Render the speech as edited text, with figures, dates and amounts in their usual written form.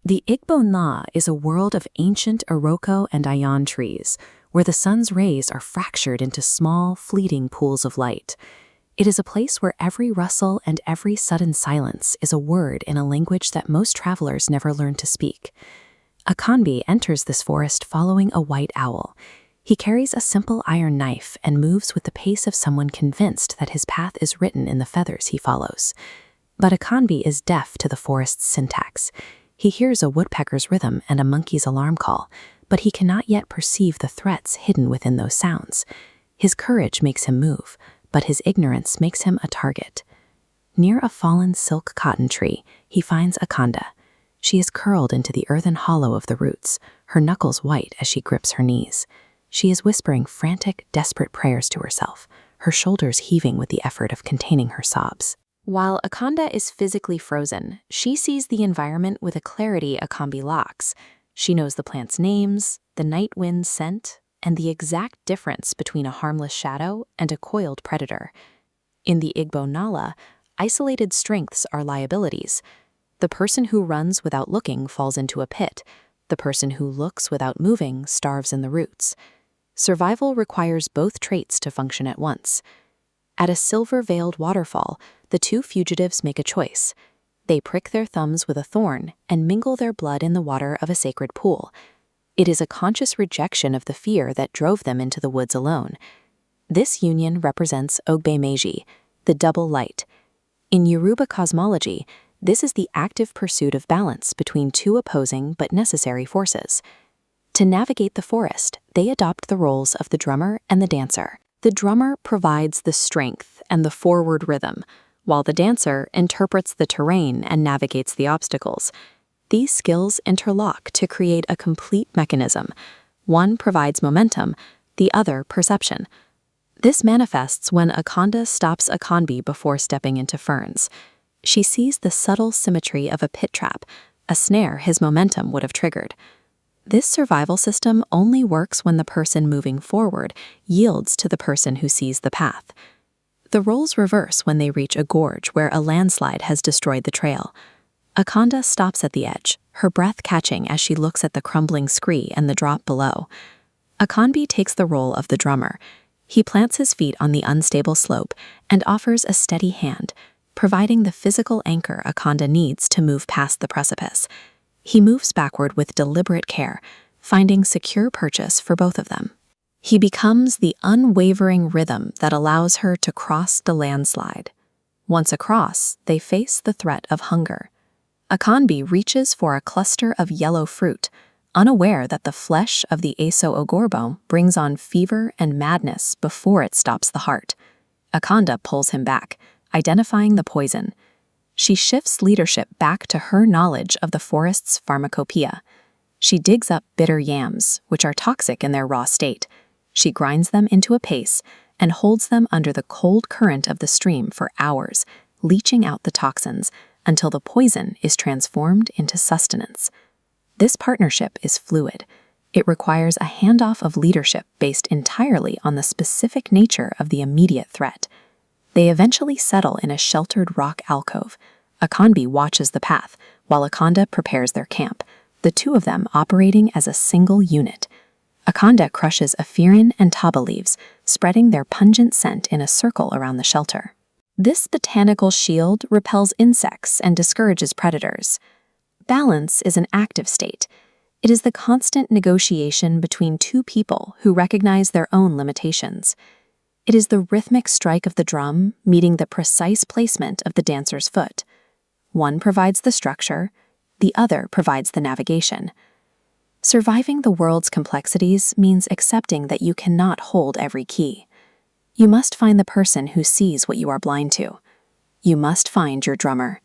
The Igbo Nla is a world of ancient Iroko and Ayan trees, where the sun's rays are fractured into small, fleeting pools of light. It is a place where every rustle and every sudden silence is a word in a language that most travelers never learn to speak. Akanbi enters this forest following a white owl. He carries a simple iron knife and moves with the pace of someone convinced that his path is written in the feathers he follows. But Akanbi is deaf to the forest's syntax. He hears a woodpecker's rhythm and a monkey's alarm call, but he cannot yet perceive the threats hidden within those sounds. His courage makes him move, but his ignorance makes him a target. Near a fallen silk cotton tree, he finds Akanda. She is curled into the earthen hollow of the roots, her knuckles white as she grips her knees. She is whispering frantic, desperate prayers to herself, her shoulders heaving with the effort of containing her sobs. While Akanda is physically frozen, she sees the environment with a clarity Akanbi lacks. She knows the plants' names, the night wind's scent, and the exact difference between a harmless shadow and a coiled predator. In the Igbo Nla, isolated strengths are liabilities. The person who runs without looking falls into a pit. The person who looks without moving starves in the roots. Survival requires both traits to function at once. At a silver-veiled waterfall, the two fugitives make a choice. They prick their thumbs with a thorn and mingle their blood in the water of a sacred pool. It is a conscious rejection of the fear that drove them into the woods alone. This union represents Ogbe Meiji, the double light. In Yoruba cosmology, this is the active pursuit of balance between two opposing but necessary forces. To navigate the forest, they adopt the roles of the drummer and the dancer. The drummer provides the strength and the forward rhythm, while the dancer interprets the terrain and navigates the obstacles. These skills interlock to create a complete mechanism. One provides momentum, the other perception. This manifests when Akanda stops Akanbi before stepping into ferns. She sees the subtle symmetry of a pit trap, a snare his momentum would have triggered. This survival system only works when the person moving forward yields to the person who sees the path. The roles reverse when they reach a gorge where a landslide has destroyed the trail. Akanda stops at the edge, her breath catching as she looks at the crumbling scree and the drop below. Akanbi takes the role of the drummer. He plants his feet on the unstable slope and offers a steady hand, providing the physical anchor Akanda needs to move past the precipice. He moves backward with deliberate care, finding secure purchase for both of them. He becomes the unwavering rhythm that allows her to cross the landslide. Once across, they face the threat of hunger. Akanbi reaches for a cluster of yellow fruit, unaware that the flesh of the Eso Ogorbo brings on fever and madness before it stops the heart. Akanda pulls him back, identifying the poison. She shifts leadership back to her knowledge of the forest's pharmacopoeia. She digs up bitter yams, which are toxic in their raw state. She grinds them into a paste and holds them under the cold current of the stream for hours, leaching out the toxins until the poison is transformed into sustenance. This partnership is fluid. It requires a handoff of leadership based entirely on the specific nature of the immediate threat. They eventually settle in a sheltered rock alcove. Akanbi watches the path, while Akanda prepares their camp, the two of them operating as a single unit. Akanda crushes Ephirine and Taba leaves, spreading their pungent scent in a circle around the shelter. This botanical shield repels insects and discourages predators. Balance is an active state. It is the constant negotiation between two people who recognize their own limitations. It is the rhythmic strike of the drum meeting the precise placement of the dancer's foot. One provides the structure, the other provides the navigation. Surviving the world's complexities means accepting that you cannot hold every key. You must find the person who sees what you are blind to. You must find your drummer.